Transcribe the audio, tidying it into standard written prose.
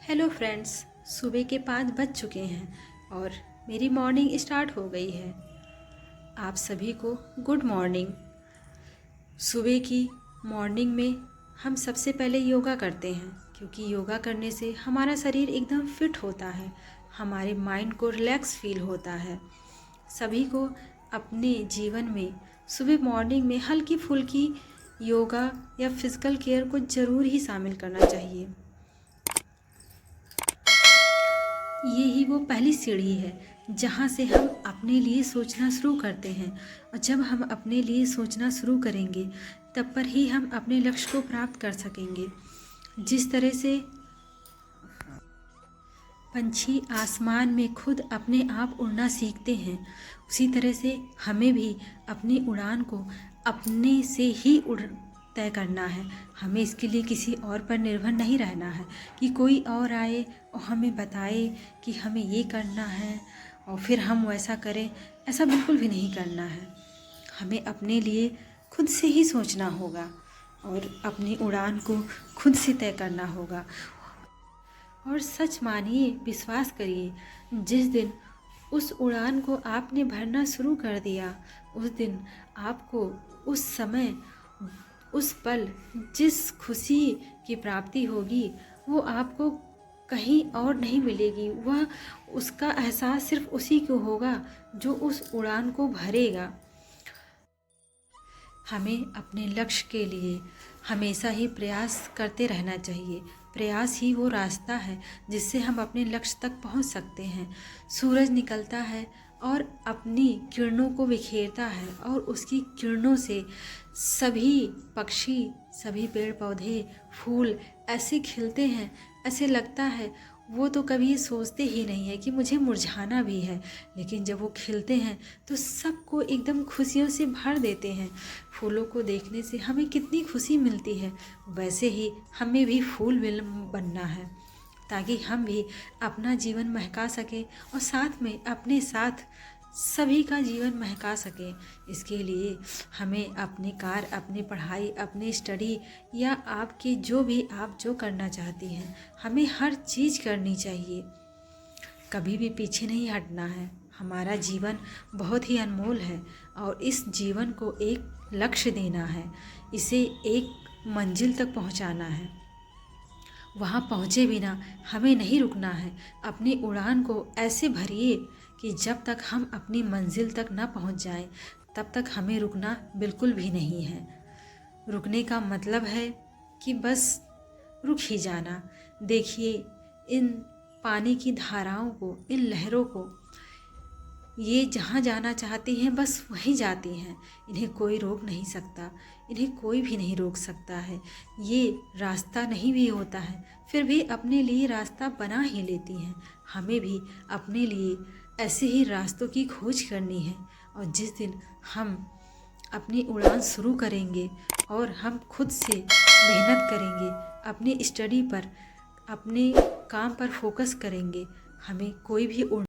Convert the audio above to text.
Hello friends, सुबह के 5 बज चुके हैं और मेरी मॉर्निंग स्टार्ट हो गई है। आप सभी को गुड मॉर्निंग। सुबह की मॉर्निंग में हम सबसे पहले योगा करते हैं, क्योंकि योगा करने से हमारा शरीर एकदम फिट होता है, हमारे माइंड को रिलैक्स फील होता है। सभी को अपने जीवन में सुबह मॉर्निंग में हल्की फुल्की योगा या फिज़िकल केयर को ज़रूर ही शामिल करना चाहिए। ये ही वो पहली सीढ़ी है जहाँ से हम अपने लिए सोचना शुरू करते हैं, और जब हम अपने लिए सोचना शुरू करेंगे तब पर ही हम अपने लक्ष्य को प्राप्त कर सकेंगे। जिस तरह से पंछी आसमान में खुद अपने आप उड़ना सीखते हैं, उसी तरह से हमें भी अपनी उड़ान को अपने से ही तय करना है। हमें इसके लिए किसी और पर निर्भर नहीं रहना है कि कोई और आए और हमें बताए कि हमें ये करना है और फिर हम वैसा करें। ऐसा बिल्कुल भी नहीं करना है। हमें अपने लिए खुद से ही सोचना होगा और अपनी उड़ान को खुद से तय करना होगा। और सच मानिए, विश्वास करिए, जिस दिन उस उड़ान को आपने भरना शुरू कर दिया, उस दिन आपको उस समय उस पल जिस खुशी की प्राप्ति होगी वो आपको कहीं और नहीं मिलेगी। वह उसका एहसास सिर्फ उसी को होगा जो उस उड़ान को भरेगा। हमें अपने लक्ष्य के लिए हमेशा ही प्रयास करते रहना चाहिए। प्रयास ही वो रास्ता है जिससे हम अपने लक्ष्य तक पहुंच सकते हैं। सूरज निकलता है और अपनी किरणों को बिखेरता है, और उसकी किरणों से सभी पक्षी, सभी पेड़ पौधे, फूल ऐसे खिलते हैं, ऐसे लगता है वो तो कभी सोचते ही नहीं है कि मुझे मुरझाना भी है, लेकिन जब वो खिलते हैं तो सबको एकदम खुशियों से भर देते हैं। फूलों को देखने से हमें कितनी खुशी मिलती है, वैसे ही हमें भी फूल बनना है, ताकि हम भी अपना जीवन महका सकें और साथ में अपने साथ सभी का जीवन महका सकें। इसके लिए हमें अपनी कार, अपनी पढ़ाई, अपनी स्टडी या आपकी आप जो करना चाहती हैं, हमें हर चीज़ करनी चाहिए। कभी भी पीछे नहीं हटना है। हमारा जीवन बहुत ही अनमोल है और इस जीवन को एक लक्ष्य देना है, इसे एक मंजिल तक पहुंचाना है। वहाँ पहुँचे बिना हमें नहीं रुकना है। अपनी उड़ान को ऐसे भरिए कि जब तक हम अपनी मंजिल तक न पहुँच जाएं, तब तक हमें रुकना बिल्कुल भी नहीं है। रुकने का मतलब है कि बस रुक ही जाना। देखिए इन पानी की धाराओं को, इन लहरों को, ये जहाँ जाना चाहती हैं बस वहीं जाती हैं। इन्हें कोई रोक नहीं सकता, इन्हें कोई भी नहीं रोक सकता है। ये रास्ता नहीं भी होता है, फिर भी अपने लिए रास्ता बना ही लेती हैं। हमें भी अपने लिए ऐसे ही रास्तों की खोज करनी है, और जिस दिन हम अपनी उड़ान शुरू करेंगे और हम खुद से मेहनत करेंगे, अपनी स्टडी पर, अपने काम पर फोकस करेंगे, हमें कोई भी